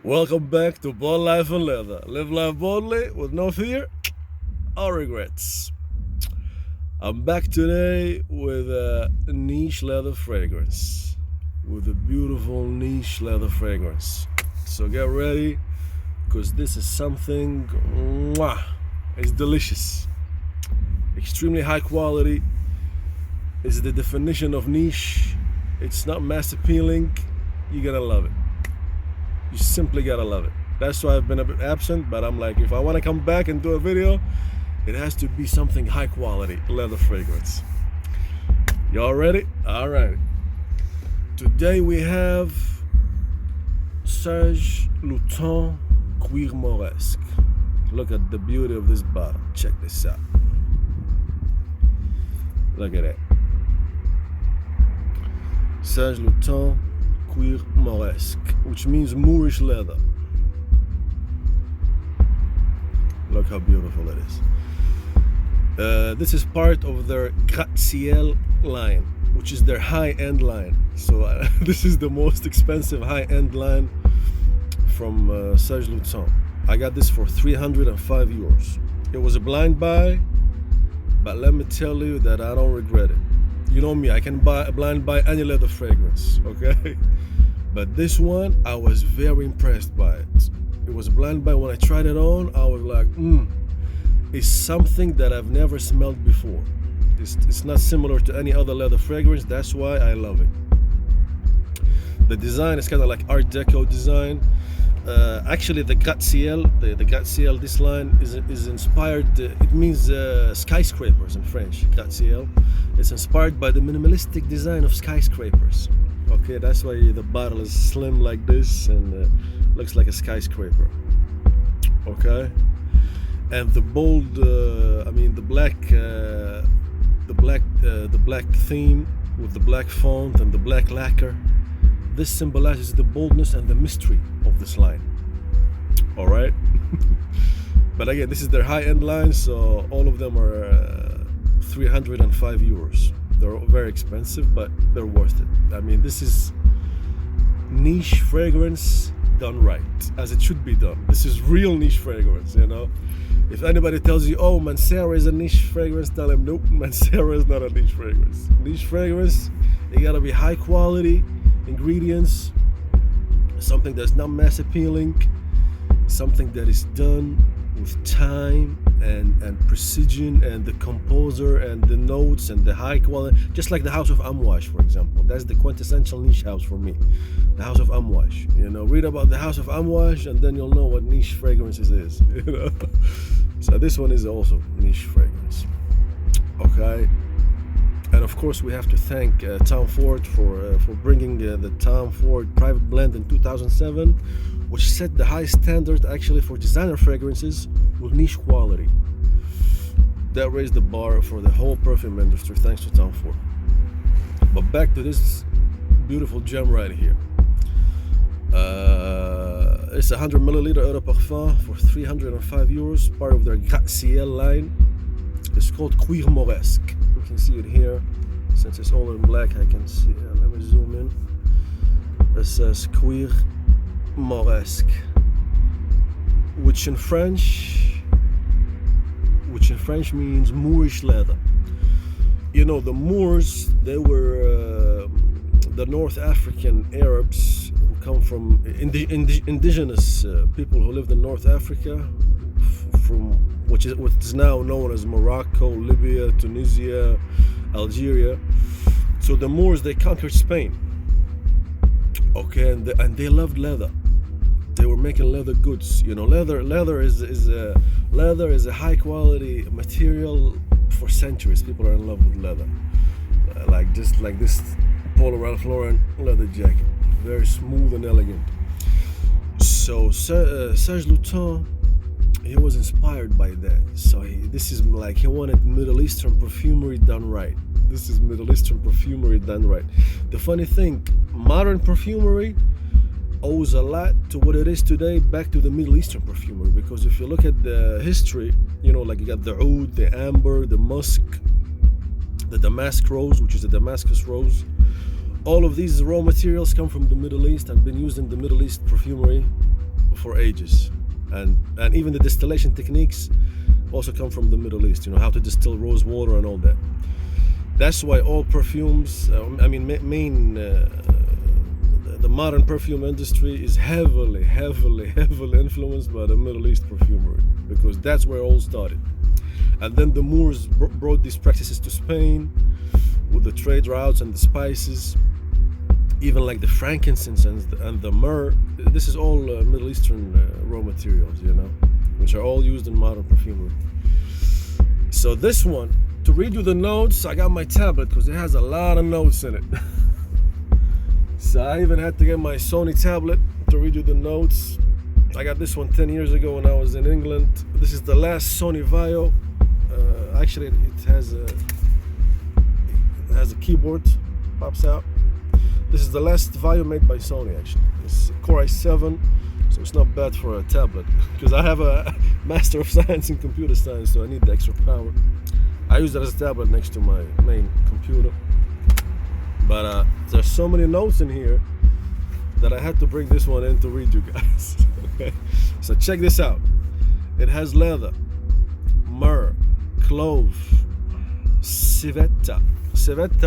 Welcome back to Bold Life and Leather. Live life boldly with no fear or regrets. I'm back today with a niche leather fragrance. With a beautiful niche leather fragrance. So get ready, because this is something, it's delicious. Extremely high quality. It's the definition of niche. It's not mass appealing. You're gonna love it. You simply gotta love it. That's why I've been a bit absent, but I'm like, if I want to come back and do a video, it has to be something high quality leather fragrance. Y'all ready? All right. Today we have Serge Lutens Cuir Mauresque. Look at the beauty of this bottle. Check this out. Look at that. Serge Lutens Cuir Mauresque, which means Moorish leather. Look how beautiful it is. This is part of their Gratte-Ciel line, which is their high-end line. So this is the most expensive high-end line from Serge Lutens. I got this for 305 euros. It was a blind buy, but let me tell you that I don't regret it. You know me, I can blind buy any leather fragrance, okay? But this one, I was very impressed by it. It was a blind buy. When I tried it on, I was like, it's something that I've never smelled before. It's not similar to any other leather fragrance. That's why I love it. The design is kind of like Art Deco design. Actually, the Gratte-Ciel, the Gratte-Ciel, this line is inspired. It means skyscrapers in French. Gratte-Ciel. It's inspired by the minimalistic design of skyscrapers. Okay, that's why the bottle is slim like this and looks like a skyscraper. Okay, and the bold, the black theme with the black font and the black lacquer. This symbolizes the boldness and the mystery of this line. All right, but again, this is their high-end line, so all of them are 305 euros. They're very expensive, but they're worth it. I mean, this is niche fragrance done right, as it should be done. This is real niche fragrance, you know. If anybody tells you, oh, Mancera is a niche fragrance, tell them, nope, Mancera is not a niche fragrance. Niche fragrance, it gotta be high quality ingredients, something that's not mass appealing, something that is done with time and precision, and the composer and the notes and the high quality, just like the House of Amouage, for example. That's the quintessential niche house for me, the House of Amouage. You know, read about the House of Amouage and then you'll know what niche fragrances is. You know, so this one is also niche fragrance. Okay, and of course we have to thank Tom Ford for bringing the Tom Ford Private Blend in 2007, which set the high standard actually for designer fragrances with niche quality. That raised the bar for the whole perfume industry, thanks to Tom Ford. But back to this beautiful gem right here. It's 100 milliliter eau de parfum for 305 euros, part of their Gratte-Ciel line. It's called Cuir Mauresque. You can see it here. Since it's all in black, I can see. Let me zoom in. It says Cuir Mauresque, which in French means Moorish leather. You know, the Moors, they were the North African Arabs who come from indigenous people who lived in North Africa, from which is now known as Morocco, Libya, Tunisia, Algeria. So the Moors, they conquered Spain. Okay, and they loved leather. They were making leather goods. You know, leather is a high quality material for centuries. People are in love with leather, like this Polo Ralph Lauren leather jacket, very smooth and elegant. So Serge Lutens, he was inspired by that. So he wanted Middle Eastern perfumery done right. This is Middle Eastern perfumery done right. The funny thing, modern perfumery owes a lot to what it is today back to the Middle Eastern perfumery, because if you look at the history, you know, like you got the oud, the amber, the musk, the damask rose, which is the Damascus rose. All of these raw materials come from the Middle East and been used in the Middle East perfumery for ages, and even the distillation techniques also come from the Middle East. You know, how to distill rose water and all that. That's why all perfumes, the modern perfume industry is heavily influenced by the Middle East perfumery, because that's where it all started. And then the Moors brought these practices to Spain with the trade routes and the spices, even like the frankincense and the myrrh. This is all Middle Eastern raw materials, you know, which are all used in modern perfumery. So this one, to read you the notes, I got my tablet because it has a lot of notes in it. So I even had to get my Sony tablet to read you the notes. I got this one 10 years ago when I was in England. This is the last Sony Vaio. Actually, it has a keyboard, pops out. This is the last Vaio made by Sony, actually. It's Core i7, so it's not bad for a tablet, because I have a Master of Science in Computer Science, so I need the extra power. I use it as a tablet next to my main computer. But there's so many notes in here that I had to bring this one in to read you guys. Okay, so check this out. It has leather, myrrh, clove, civetta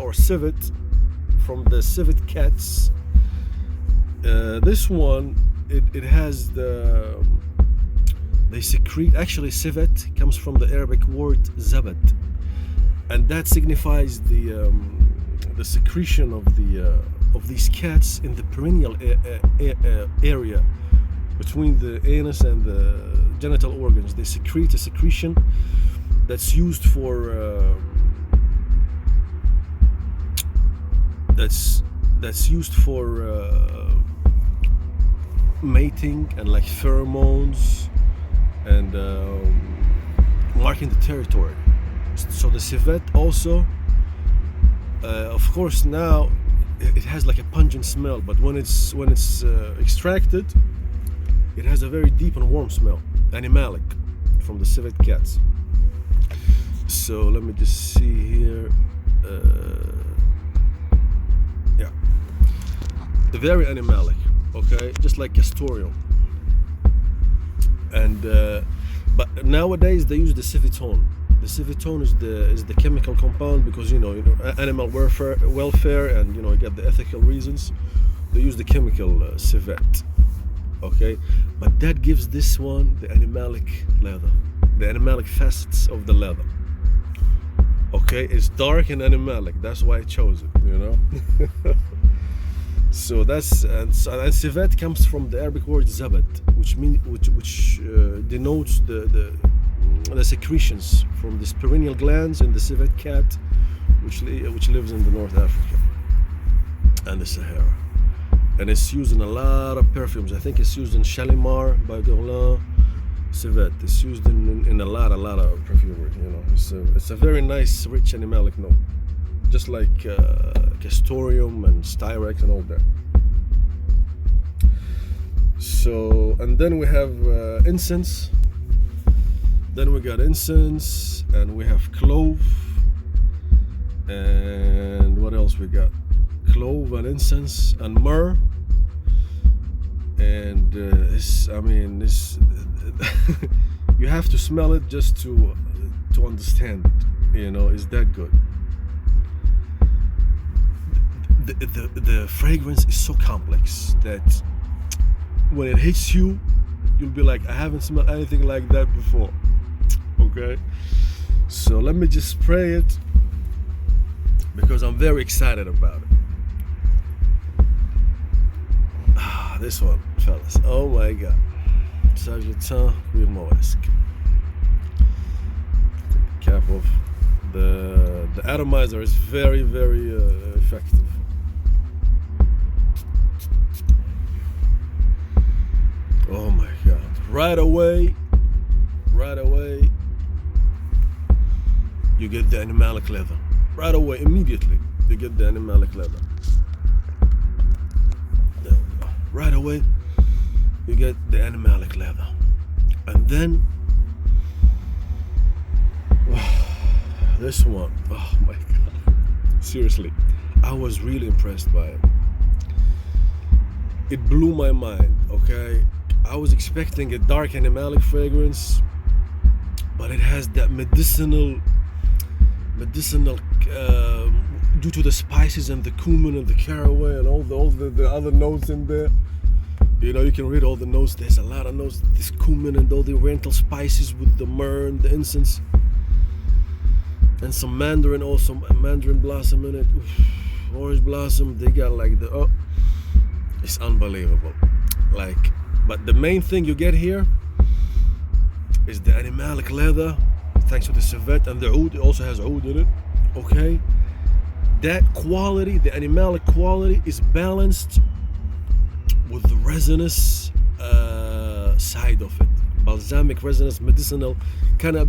or civet, from the civet cats. This one, it has they secrete, actually civet comes from the Arabic word zabat, and that signifies the secretion of these cats in the perineal area between the anus and the genital organs. They secrete a secretion that's used for mating and like pheromones and marking the territory. So the civet also, of course, now it has like a pungent smell, but when it's extracted, it has a very deep and warm smell, animalic, from the civet cats. So let me just see here. Yeah, very animalic. Okay, just like castoreum. And but nowadays they use the civitone. The civitone is the chemical compound, because you know animal welfare, and you get the ethical reasons. They use the chemical civet. Okay, but that gives this one the animalic leather, the animalic facets of the leather. Okay, it's dark and animalic. That's why I chose it. So that's and civet comes from the Arabic word zabat, which denotes the secretions from the perineal glands in the civet cat, which lives in the North Africa and the Sahara, and it's used in a lot of perfumes. I think it's used in Shalimar by Guerlain. Civet is used in a lot of perfumery. It's a very nice, rich animalic note, just like castoreum and styrax and all that. So, and then we have incense. Then we got incense, and we have clove, and what else we got? Clove and incense and myrrh, and you have to smell it just to understand it. It's that good. The fragrance is so complex that when it hits you, you'll be like, I haven't smelled anything like that before. Okay, so let me just spray it, because I'm very excited about it. This one, fellas, oh my god. Serge Lutens Cuir Mauresque. Cap off. The atomizer is very effective. Oh my god. Right away you get the animalic leather. Right away, immediately you get the animalic leather. There we go. Right away you get the animalic leather. And then this one, oh my god, seriously, I was really impressed by it. It blew my mind. Okay, I was expecting a dark animalic fragrance, but it has that medicinal due to the spices and the cumin and the caraway and all the other notes in there. You know, you can read all the notes. There's a lot of notes. This cumin and all the oriental spices with the myrrh and the incense. And some mandarin, also mandarin blossom in it. Oof, orange blossom. They got like it's unbelievable. Like, but the main thing you get here is the animalic leather, thanks to the civet and the oud. It also has oud in it. Okay, that quality, the animalic quality, is balanced with the resinous side of it. Balsamic, resinous, medicinal, kind of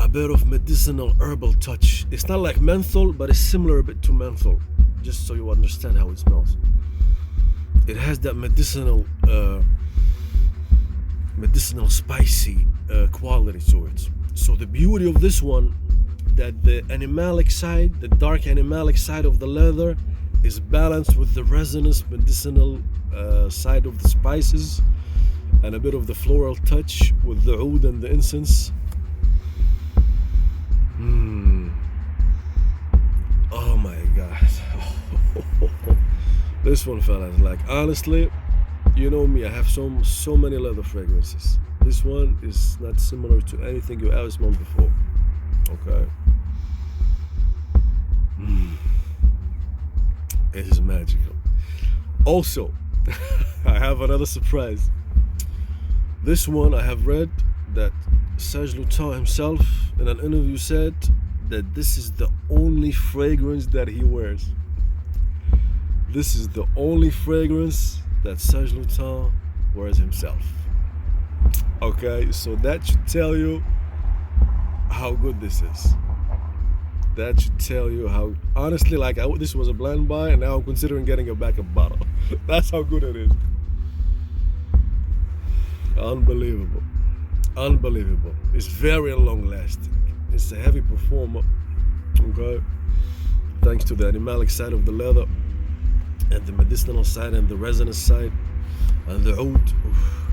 a bit of medicinal herbal touch. It's not like menthol, but it's similar a bit to menthol, just so you understand how it smells. It has that medicinal spicy quality to it. So the beauty of this one, that the animalic side, the dark animalic side of the leather, is balanced with the resinous medicinal side of the spices and a bit of the floral touch with the oud and the incense. Oh my god. This one, fellas, like, honestly, you know me, I have so many leather fragrances. This one is not similar to anything you ever smelled before. Okay. It is magical. Also, I have another surprise. This one, I have read that Serge Lutens himself in an interview said that this is the only fragrance that he wears. This is the only fragrance that Serge Lutens wears himself. Okay, so that should tell you how good this is. That should tell you how, honestly, like, this was a blind buy, and now I'm considering getting a backup bottle. That's how good it is. Unbelievable. Unbelievable. It's very long lasting. It's a heavy performer. Okay, thanks to the animalic side of the leather and the medicinal side and the resinous side and the oud. Oof.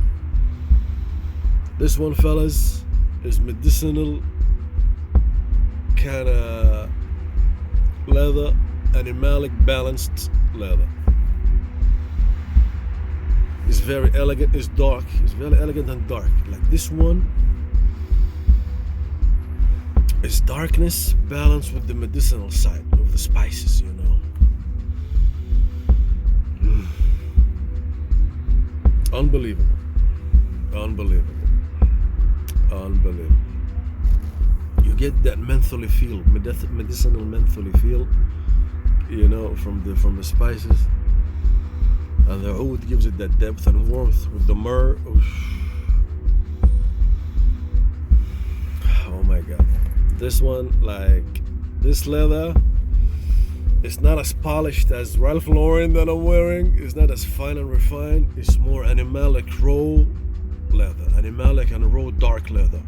This one, fellas, is medicinal kind of leather, animalic balanced leather. It's very elegant, it's dark, it's very elegant and dark. Like this one is darkness balanced with the medicinal side of the spices, you know. Unbelievable. Unbelievable. Unbelievable. You get that mentholy feel, medicinal mentholy feel, you know, from the spices. And the oud gives it that depth and warmth with the myrrh. Oh my god. This one, like, this leather, it's not as polished as Ralph Lauren that I'm wearing. It's not as fine and refined. It's more animalic raw leather, animalic and raw dark leather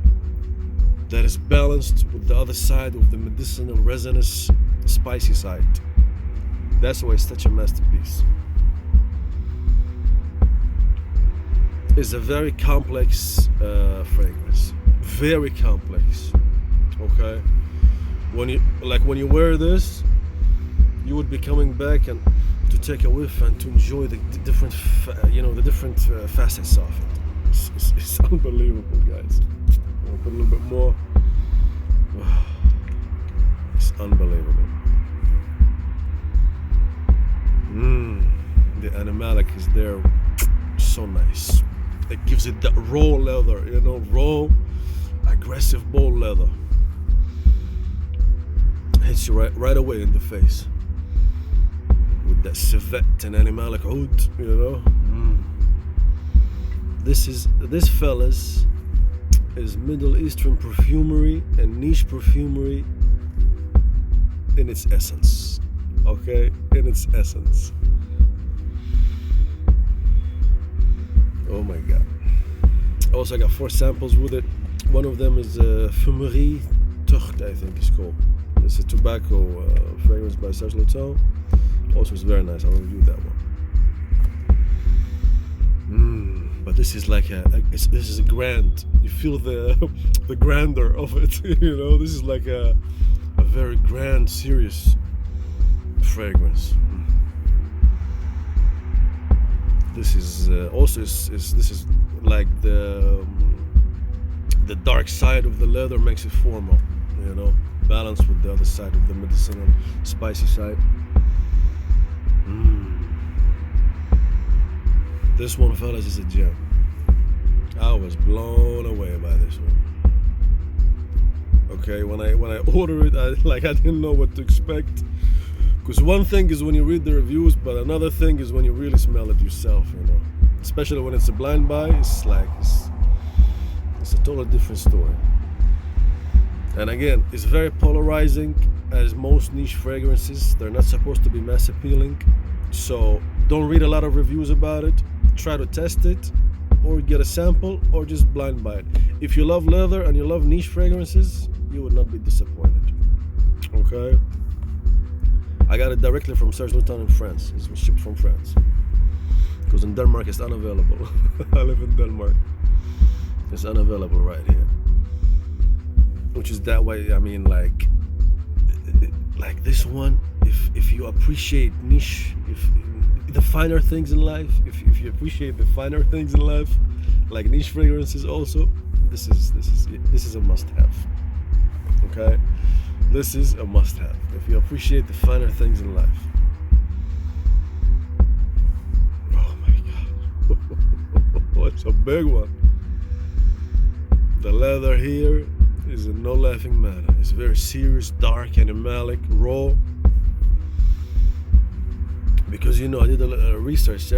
that is balanced with the other side of the medicinal resinous spicy side. That's why it's such a masterpiece. It's a very complex fragrance, very complex. Okay, when you wear this, you would be coming back and to take a whiff and to enjoy the different, the different facets of it. It's unbelievable, guys. I'll put a little bit more. It's unbelievable. The animalic is there, so nice. It gives it that raw leather, raw, aggressive, bold leather. Hits you right away in the face with that civet and animalic oud, This, fellas, is Middle Eastern perfumery and niche perfumery in its essence. Okay, in its essence. Oh my god. Also, I got 4 samples with it. One of them is Perfumery Turk, I think it's called. It's a tobacco fragrance by Serge Lutens. Also, it's very nice. I'll review that one. this is like this is a grand. You feel the the grandeur of it. This is like a very grand, serious fragrance. This is also this is like the dark side of the leather makes it formal, balanced with the other side of the medicinal, spicy side. This one, fellas, is a gem. I was blown away by this one. Okay, when I ordered it, I didn't know what to expect. Because one thing is when you read the reviews, but another thing is when you really smell it yourself. Especially when it's a blind buy, it's a totally different story. And again, it's very polarizing, as most niche fragrances. They're not supposed to be mass appealing. So don't read a lot of reviews about it. Try to test it, or get a sample, or just blind buy it. If you love leather and you love niche fragrances, you would not be disappointed. Okay? I got it directly from Serge Lutens in France. It was shipped from France. Because in Denmark it's unavailable. I live in Denmark. It's unavailable right here. Which is that way, like this one, if you appreciate niche, if the finer things in life, if you appreciate the finer things in life, like niche fragrances also, this is a must-have. Okay? This is a must-have. If you appreciate the finer things in life. Oh my God. It's a big one. The leather here is a no laughing matter. It's very serious, dark, animalic, raw. Because I did a research.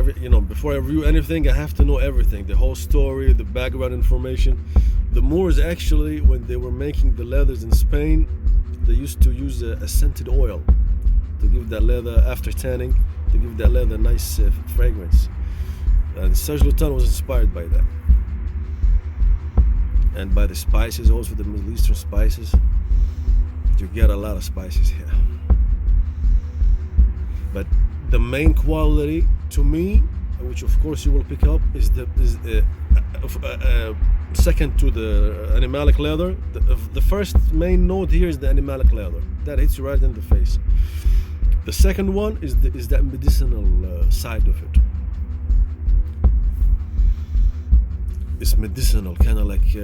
Before I review anything, I have to know everything, the whole story, the background information. The Moors actually, when they were making the leathers in Spain, they used to use a scented oil to give that leather, after tanning, to give that leather a nice fragrance. And Serge Lutens was inspired by that. And by the spices, also the Middle Eastern spices. You get a lot of spices here. But the main quality to me, which of course you will pick up, is second to the animalic leather. The first main note here is the animalic leather. That hits you right in the face. The second one is that medicinal side of it. It's medicinal, kind of like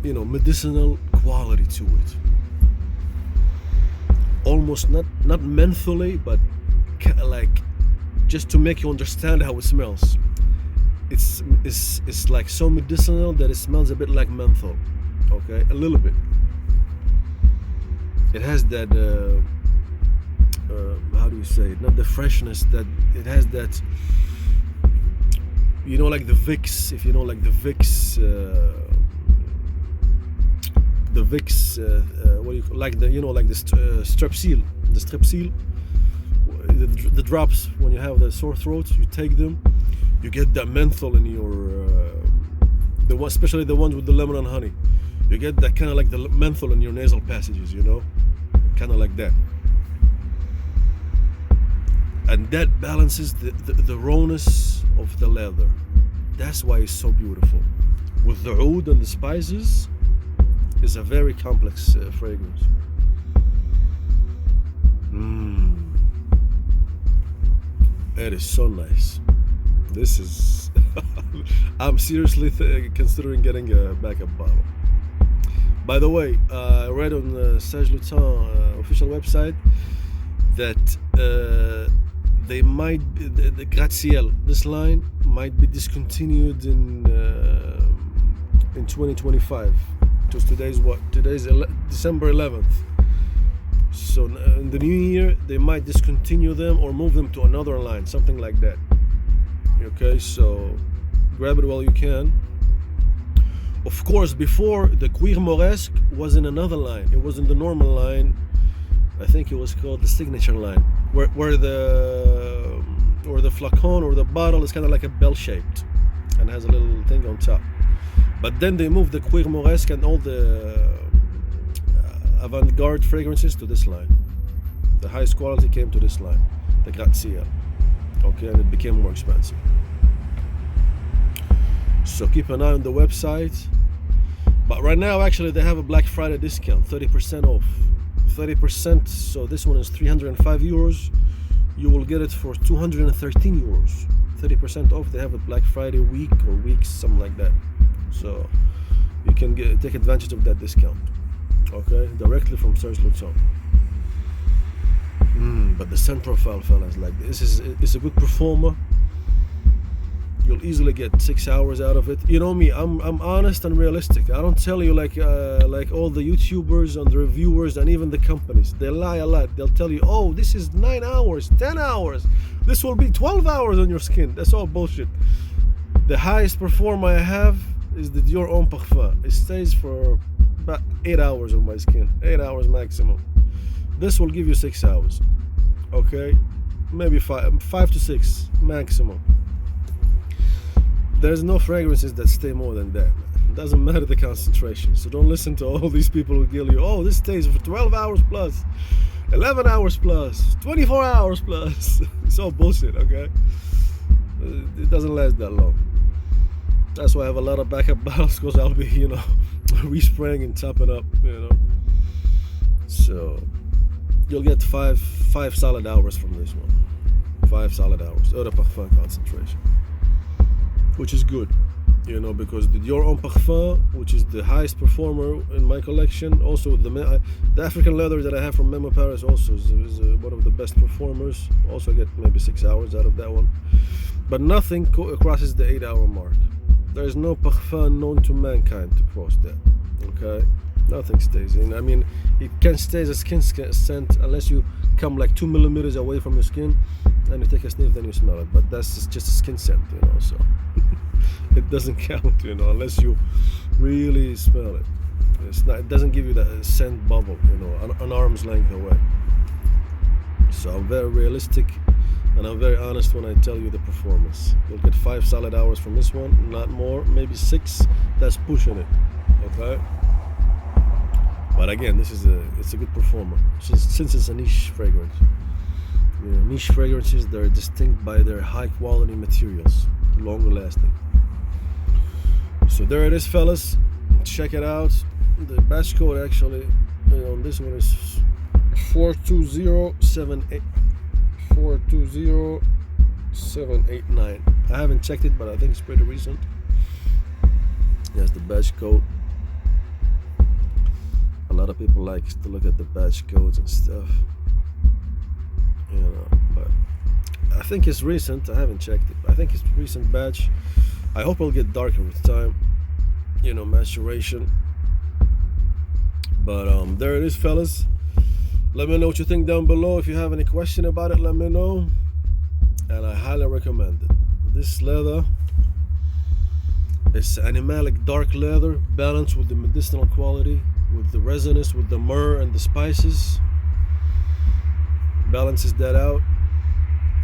medicinal quality to it. Almost not mentally, but like just to make you understand how it smells. It's like so medicinal that it smells a bit like menthol. Okay, a little bit. It has that how do you say it? Not the freshness, that it has that. Like the Vicks. If like the Vicks. The Vicks. What do you like the like the Strepsil. The Strepsil. The drops when you have the sore throat, you take them, you get that menthol in your especially the ones with the lemon and honey. You get that kind of like the menthol in your nasal passages, kind of like that. And that balances the rawness of the leather. That's why it's so beautiful. With the oud and the spices, it's a very complex fragrance. It is so nice. This is I'm seriously considering getting a backup bottle. By the way, I read on the Serge Lutens official website that they might the Gratte-Ciel, this line might be discontinued in 2025. Because today's December 11th. So in the new year, they might discontinue them or move them to another line, something like that. Okay, so grab it while you can. Of course, before, the Cuir Mauresque was in another line. It was in the normal line. I think it was called the signature line, where the flacon or the bottle is kind of like a bell-shaped and has a little thing on top. But then they moved the Cuir Mauresque and all the avant-garde fragrances to this line. The highest quality came to this line, the Gratte-Ciel. Okay, and it became more expensive. So keep an eye on the website. But right now, actually, they have a Black Friday discount, 30% off. 30%, so this one is 305 euros. You will get it for 213 euros. 30% off. They have a Black Friday week or weeks, something like that. So you can take advantage of that discount. Okay, directly from Serge Lutens. But the scent profile, fellas, like it's a good performer. You'll easily get 6 hours out of it. You know me, I'm honest and realistic. I don't tell you like all the YouTubers and the reviewers and even the companies. They lie a lot. They'll tell you, oh, this is 9 hours, 10 hours. This will be 12 hours on your skin. That's all bullshit. The highest performer I have is the Dior Homme Parfum. It stays for about 8 hours on my skin. 8 hours maximum. This will give you 6 hours. Okay? Maybe 5 to 6 maximum. There's no fragrances that stay more than that. It doesn't matter the concentration. So don't listen to all these people who tell you, oh, this stays for 12 hours plus, 11 hours plus, 24 hours plus. It's all bullshit, okay? It doesn't last that long. That's why I have a lot of backup bottles, because I'll be, respraying and topping up, So you'll get five solid hours from this one. 5 solid hours. Eau de parfum concentration. Which is good, because the Dior Homme Parfum, which is the highest performer in my collection, also the African leather that I have from Memo Paris also is one of the best performers. Also get maybe 6 hours out of that one, but nothing crosses the 8-hour mark. There is no parfum known to mankind to cross that. Okay, nothing stays in. I mean, it can stay as a skin scent unless you come like 2 millimeters away from your skin and you take a sniff, then you smell it. But that's just a skin scent, so it doesn't count, unless you really smell it. It doesn't give you that scent bubble, an arm's length away. So I'm very realistic and I'm very honest when I tell you the performance. You'll get 5 solid hours from this one, not more, maybe 6. That's pushing it, okay? But again, it's a good performer since it's a niche fragrance. Niche fragrances, they're distinct by their high quality materials, longer lasting. So there it is, fellas. Check it out. The batch code actually on this one is 420789. 420789. I haven't checked it, but I think it's pretty recent. That's the batch code. A lot of people like to look at the batch codes and stuff, but I think it's recent. I haven't checked it. I think it's recent batch. I hope it'll get darker with time, maturation. But there it is, fellas. Let me know what you think down below. If you have any question about it, let me know. And I highly recommend it. This leather, it's animalic dark leather, balanced with the medicinal quality, with the resinous, with the myrrh and the spices. Balances that out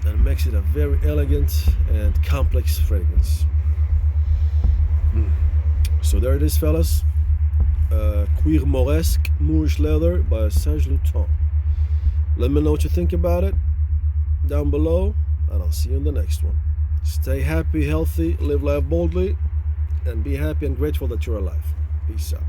and makes it a very elegant and complex fragrance. So there it is, fellas. Cuir Mauresque Moorish leather by Serge Lutens. Let me know what you think about it down below, and I'll see you in the next one. Stay happy, healthy, live life boldly, and be happy and grateful that you're alive. Peace out.